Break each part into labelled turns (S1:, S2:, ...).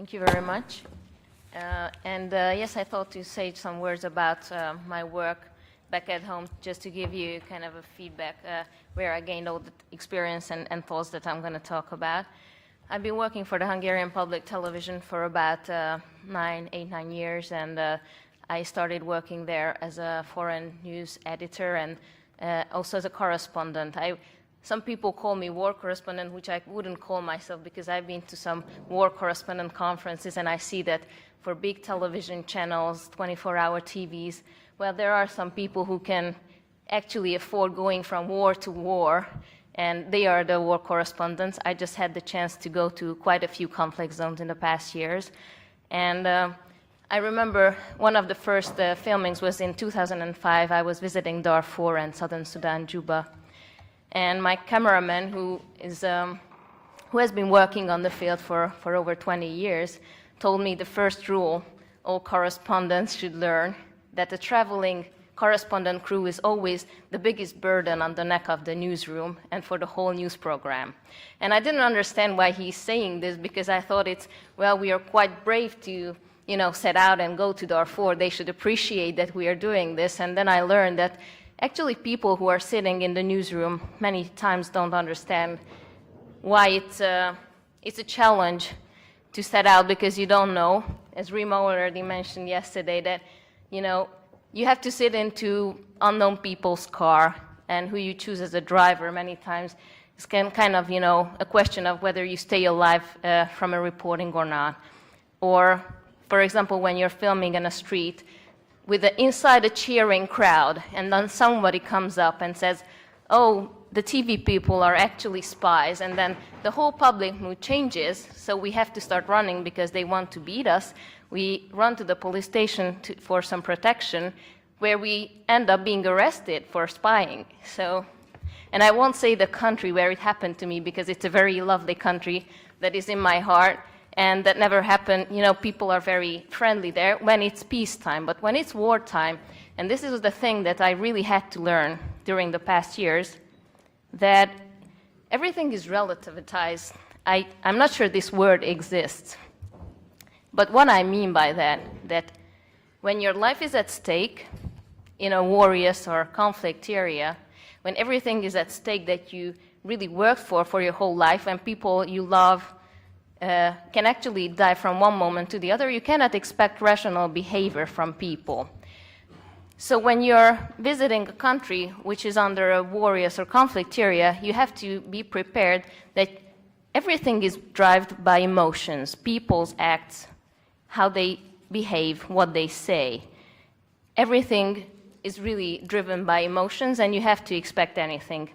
S1: Thank you very much. Yes, I thought to say some words about my work back at home, just to give you kind of a feedback where I gained all the experience and thoughts that I'm going to talk about. I've been working for the Hungarian public television for about 9 years, and I started working there as a foreign news editor and also as a correspondent. Some people call me war correspondent, which I wouldn't call myself because I've been to some war correspondent conferences, and I see that for big television channels, 24-hour TVs, well, there are some people who can actually afford going from war to war, and they are the war correspondents. I just had the chance to go to quite a few conflict zones in the past years. And I remember one of the first filmings was in 2005. I was visiting Darfur and southern Sudan, Juba. And my cameraman, who has been working on the field for over 20 years, told me the first rule all correspondents should learn, that the traveling correspondent crew is always the biggest burden on the neck of the newsroom and for the whole news program. And I didn't understand why he's saying this, because I thought we are quite brave to set out and go to Darfur. They should appreciate that we are doing this. And then I learned that actually people who are sitting in the newsroom many times don't understand why it's a challenge to set out, because you don't know, as Rima already mentioned yesterday, that you have to sit into unknown people's car, and who you choose as a driver many times is kind of a question of whether you stay alive from a reporting or not. Or, for example, when you're filming in a street with inside a cheering crowd, and then somebody comes up and says, oh, the TV people are actually spies, and then the whole public mood changes, so we have to start running because they want to beat us. We run to the police station for some protection, where we end up being arrested for spying. And I won't say the country where it happened to me, because it's a very lovely country that is in my heart, and that never happened. People are very friendly there when it's peacetime, but when it's wartime, and this is the thing that I really had to learn during the past years, that everything is relativized. I'm not sure this word exists, but what I mean by that when your life is at stake in a warriors or conflict area, when everything is at stake that you really worked for your whole life, and people you love can actually die from one moment to the other, you cannot expect rational behavior from people. So when you're visiting a country which is under a warriors or conflict area, you have to be prepared that everything is driven by emotions, people's acts, how they behave, what they say. Everything is really driven by emotions, and you have to expect anything.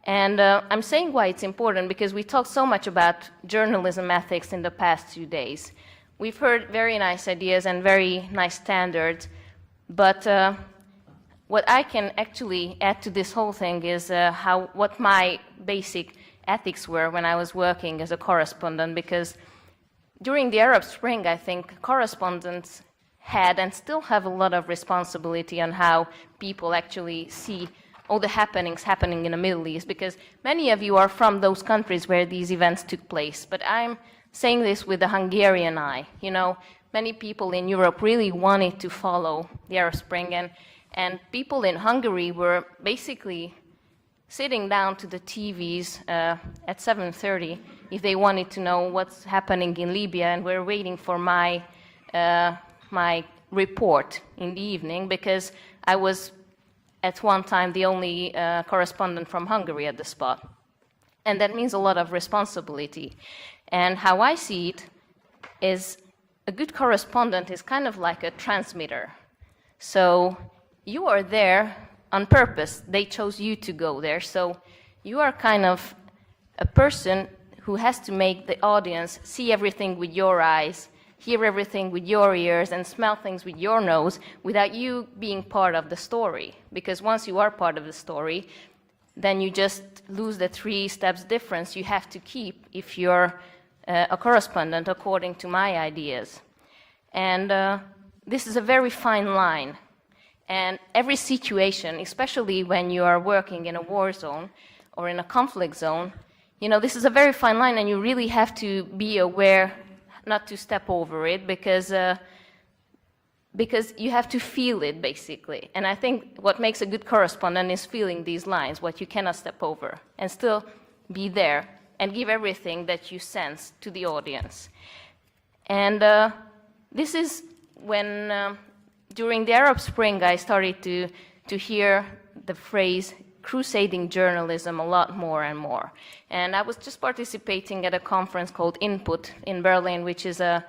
S1: And I'm saying why it's important, because we talked so much about journalism ethics in the past 2 days. We've heard very nice ideas and very nice standards, but what I can actually add to this whole thing is what my basic ethics were when I was working as a correspondent, because during the Arab Spring, I think correspondents had and still have a lot of responsibility on how people actually see all the happenings happening in the Middle East, because many of you are from those countries where these events took place. But I'm saying this with a Hungarian eye. Many people in Europe really wanted to follow the Arab Spring, and people in Hungary were basically sitting down to the TVs at 7:30 if they wanted to know what's happening in Libya, and were waiting for my report in the evening, because I was at one time the only correspondent from Hungary at the spot. And that means a lot of responsibility. And how I see it is a good correspondent is kind of like a transmitter. So you are there on purpose. They chose you to go there. So you are kind of a person who has to make the audience see everything with your eyes, hear everything with your ears, and smell things with your nose without you being part of the story. Because once you are part of the story, then you just lose the 3 steps difference you have to keep if you're a correspondent, according to my ideas. And this is a very fine line. And every situation, especially when you are working in a war zone or in a conflict zone, this is a very fine line, and you really have to be aware not to step over it, because you have to feel it, basically. And I think what makes a good correspondent is feeling these lines, what you cannot step over, and still be there and give everything that you sense to the audience. And this is when, during the Arab Spring, I started to hear the phrase crusading journalism a lot more and more. And I was just participating at a conference called Input in Berlin, which is a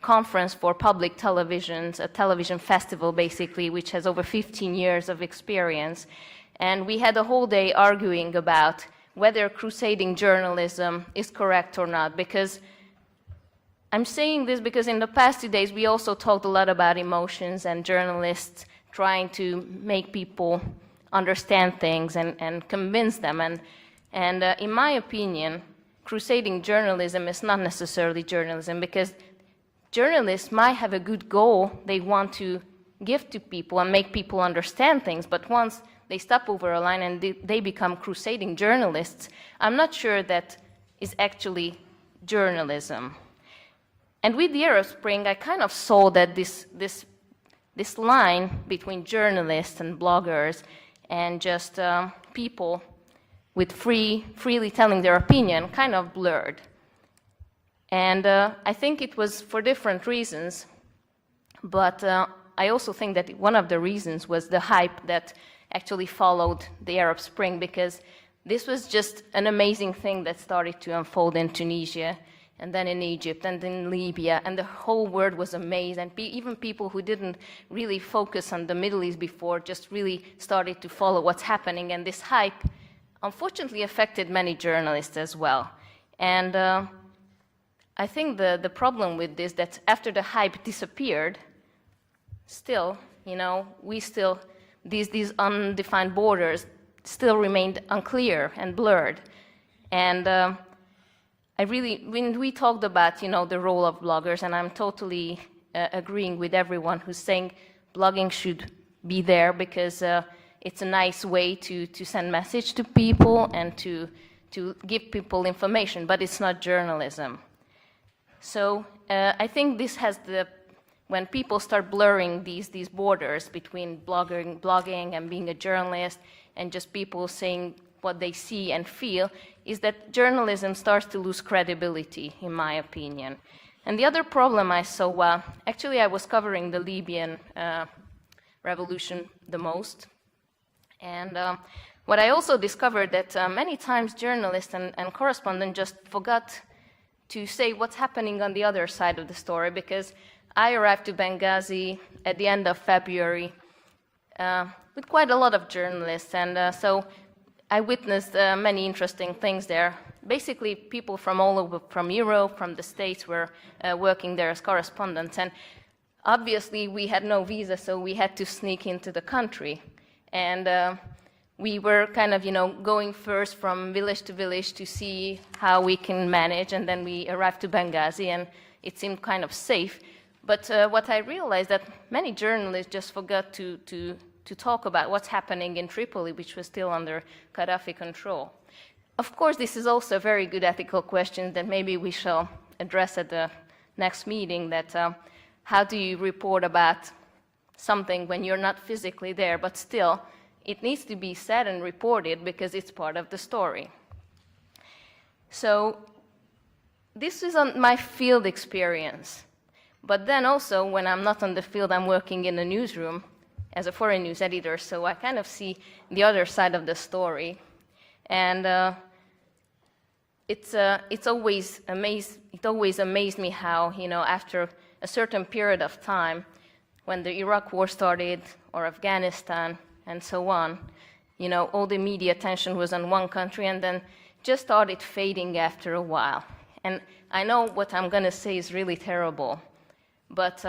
S1: conference for public televisions, a television festival basically, which has over 15 years of experience. And we had a whole day arguing about whether crusading journalism is correct or not, because I'm saying this because in the past 2 days we also talked a lot about emotions and journalists trying to make people understand things and convince them. And in my opinion, crusading journalism is not necessarily journalism, because journalists might have a good goal they want to give to people and make people understand things, but once they step over a line and they become crusading journalists, I'm not sure that is actually journalism. And with the Arab Spring, I kind of saw that this line between journalists and bloggers and just people with freely telling their opinion kind of blurred. And I think it was for different reasons, but I also think that one of the reasons was the hype that actually followed the Arab Spring, because this was just an amazing thing that started to unfold in Tunisia, and then in Egypt, and in Libya, and the whole world was amazed, and even people who didn't really focus on the Middle East before just really started to follow what's happening, and this hype unfortunately affected many journalists as well. And I think the problem with this, that after the hype disappeared, still, these undefined borders still remained unclear and blurred. And when we talked about, the role of bloggers, and I'm totally agreeing with everyone who's saying blogging should be there because it's a nice way to send message to people and to give people information, but it's not journalism. So I think this has when people start blurring these borders between blogging and being a journalist, and just people saying what they see and feel, is that journalism starts to lose credibility, in my opinion. And the other problem I saw, actually I was covering the Libyan revolution the most, and what I also discovered that many times journalists and correspondents just forgot to say what's happening on the other side of the story, because I arrived to Benghazi at the end of February with quite a lot of journalists, and so I witnessed many interesting things there. Basically, people from all over, from Europe, from the States, were working there as correspondents, and obviously we had no visa, so we had to sneak into the country, and we were kind of, going first from village to village to see how we can manage, and then we arrived to Benghazi, and it seemed kind of safe. But what I realized that many journalists just forgot to talk about what's happening in Tripoli, which was still under Gaddafi control. Of course, this is also a very good ethical question that maybe we shall address at the next meeting, that how do you report about something when you're not physically there, but still it needs to be said and reported because it's part of the story. So this is on my field experience. But then also, when I'm not on the field, I'm working in a newsroom as a foreign news editor, so I kind of see the other side of the story. And it always amazed me how, after a certain period of time, when the Iraq war started, or Afghanistan, and so on, all the media attention was on one country, and then just started fading after a while. And I know what I'm going to say is really terrible, but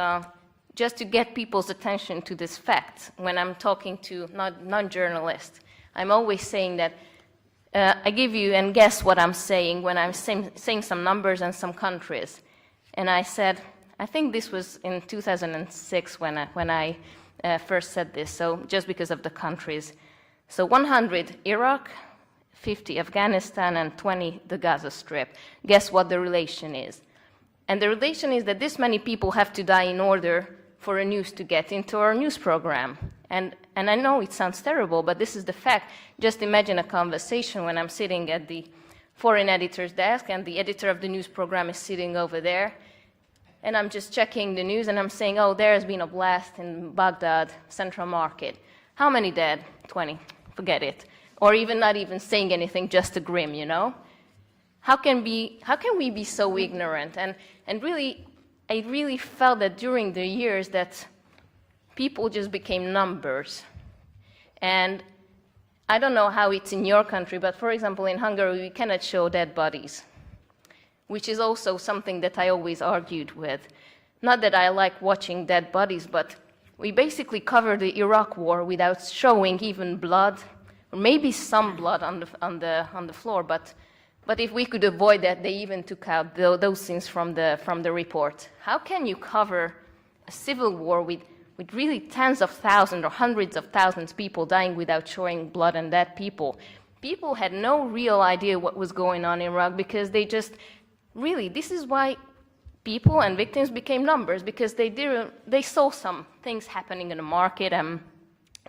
S1: just to get people's attention to this fact, when I'm talking to non-journalists, I'm always saying that I give you, and guess what I'm saying when I'm saying some numbers and some countries. And I said, I think this was in 2006 when I first said this, so just because of the countries. So 100 Iraq, 50 Afghanistan, and 20 the Gaza Strip. Guess what the relation is? And the relation is that this many people have to die in order for a news to get into our news program. And I know it sounds terrible, but this is the fact. Just imagine a conversation when I'm sitting at the foreign editor's desk and the editor of the news program is sitting over there, and I'm just checking the news and I'm saying, oh, there has been a blast in Baghdad Central Market. How many dead? 20. Forget it. Or even not even saying anything, just a grim, you know? How can we be so ignorant? And really, I really felt that during the years that people just became numbers. And I don't know how it's in your country, but for example, in Hungary, we cannot show dead bodies, which is also something that I always argued with. Not that I like watching dead bodies, but we basically covered the Iraq war without showing even blood, or maybe some blood on the floor, but if we could avoid that, they even took out those scenes from the report. How can you cover a civil war with really tens of thousands or hundreds of thousands of people dying without showing blood and dead people? People had no real idea what was going on in Iraq because they just, really, this is why people and victims became numbers, because they saw some things happening in the market and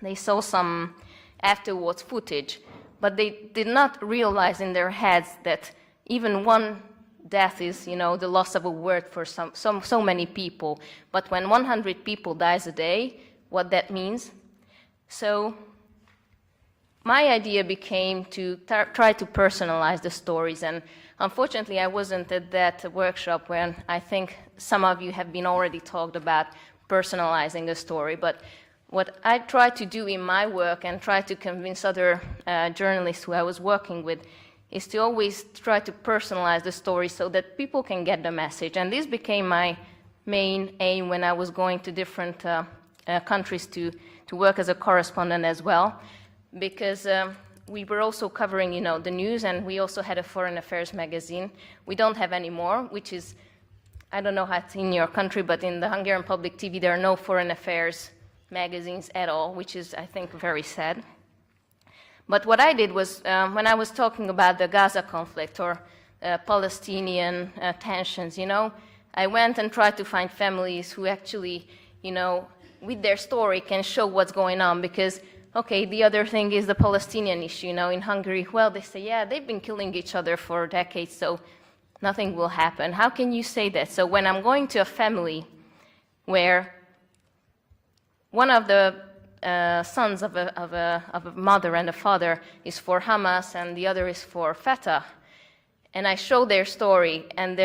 S1: they saw some afterwards footage, but they did not realize in their heads that even one death is, you know, the loss of a word for so many people. But when 100 people dies a day, what that means. So my idea became to try to personalize the stories, and unfortunately I wasn't at that workshop when I think some of you have been already talked about personalizing a story. But what I try to do in my work and try to convince other journalists who I was working with is to always try to personalize the story so that people can get the message. And this became my main aim when I was going to different countries to work as a correspondent as well, because we were also covering, you know, the news, and we also had a foreign affairs magazine. We don't have anymore, which is, I don't know how it's in your country, but in the Hungarian public TV there are no foreign affairs magazines at all, which is, I think, very sad. But what I did was, when I was talking about the Gaza conflict or Palestinian tensions, you know, I went and tried to find families who actually, you know, with their story can show what's going on. Because, okay, the other thing is the Palestinian issue, you know, in Hungary. Well, they say, yeah, they've been killing each other for decades, so nothing will happen. How can you say that? So when I'm going to a family where one of the sons of a mother and a father is for Hamas and the other is for Fatah, and I show their story, and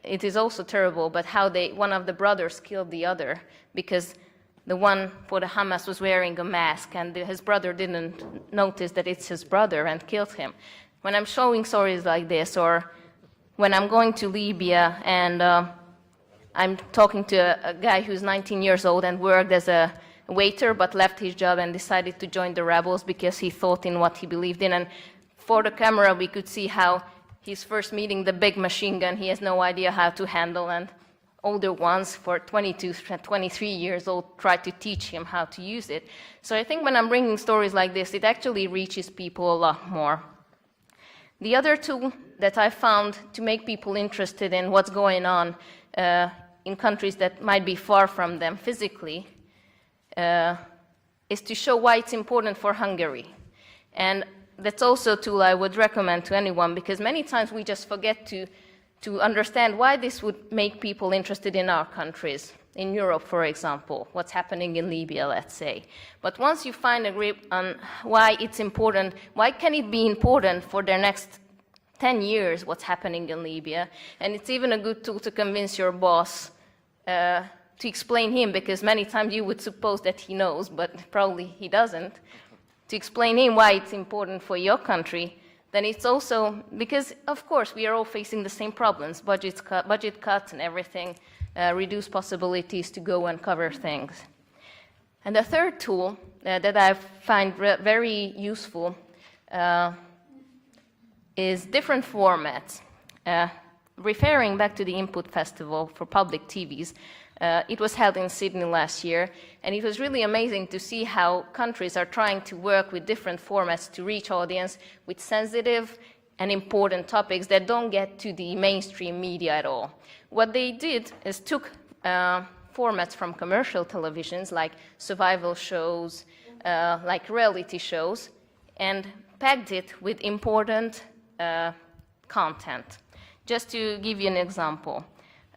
S1: it is also terrible, but how one of the brothers killed the other because the one for the Hamas was wearing a mask, and his brother didn't notice that it's his brother and killed him. When I'm showing stories like this, or when I'm going to Libya and I'm talking to a guy who's 19 years old and worked as a waiter but left his job and decided to join the rebels because he thought in what he believed in, and for the camera we could see how he's first meeting the big machine gun he has no idea how to handle, and older ones for 22, 23 years old try to teach him how to use it. So I think when I'm bringing stories like this, it actually reaches people a lot more. The other tool that I found to make people interested in what's going on in countries that might be far from them physically is to show why it's important for Hungary. And that's also a tool I would recommend to anyone, because many times we just forget to understand why this would make people interested in our countries. In Europe, for example, what's happening in Libya, let's say. But once you find a grip on why it's important, why can it be important for the next 10 years what's happening in Libya, and it's even a good tool to convince your boss to explain him, because many times you would suppose that he knows, but probably he doesn't, to explain him why it's important for your country, then it's also, because of course we are all facing the same problems, budget cuts and everything, reduced possibilities to go and cover things. And the third tool that I find very useful is different formats. Referring back to the Input Festival for public TVs, it was held in Sydney last year, and it was really amazing to see how countries are trying to work with different formats to reach audience with sensitive and important topics that don't get to the mainstream media at all. What they did is took formats from commercial televisions like survival shows, like reality shows, and packed it with important content. Just to give you an example,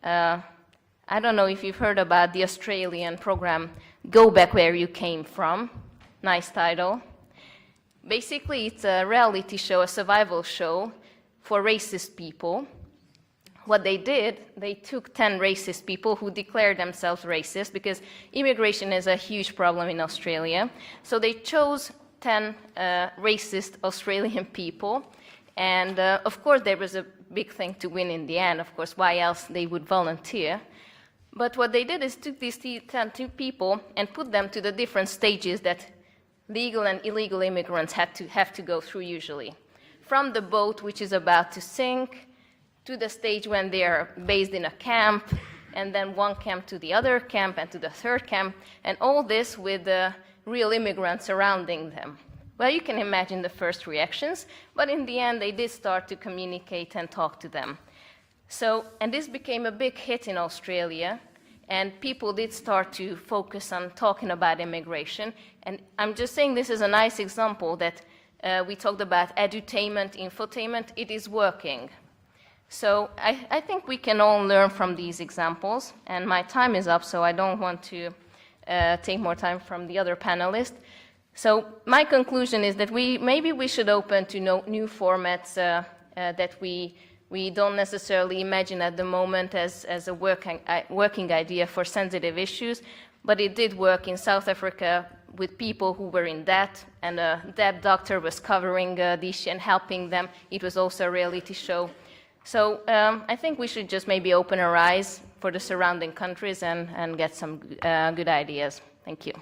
S1: I don't know if you've heard about the Australian program Go Back Where You Came From. Nice title. Basically, it's a reality show, a survival show for racist people. What they did, they took 10 racist people who declared themselves racist because immigration is a huge problem in Australia. So they chose 10 racist Australian people. And of course, there was a big thing to win in the end. Of course, why else they would volunteer? But what they did is took these 10 people and put them to the different stages that legal and illegal immigrants have to go through usually. From the boat, which is about to sink, to the stage when they are based in a camp, and then one camp to the other camp, and to the third camp, and all this with real immigrants surrounding them. Well, you can imagine the first reactions, but in the end, they did start to communicate and talk to them. So, and this became a big hit in Australia, and people did start to focus on talking about immigration. And I'm just saying this is a nice example that we talked about edutainment, infotainment, it is working. So I think we can all learn from these examples, and my time is up, so I don't want to take more time from the other panelists. So my conclusion is that maybe we should open to new formats that we don't necessarily imagine at the moment as a working idea for sensitive issues, but it did work in South Africa with people who were in debt, and a debt doctor was covering the issue and helping them. It was also a reality show. So I think we should just maybe open our eyes for the surrounding countries and get some good ideas. Thank you.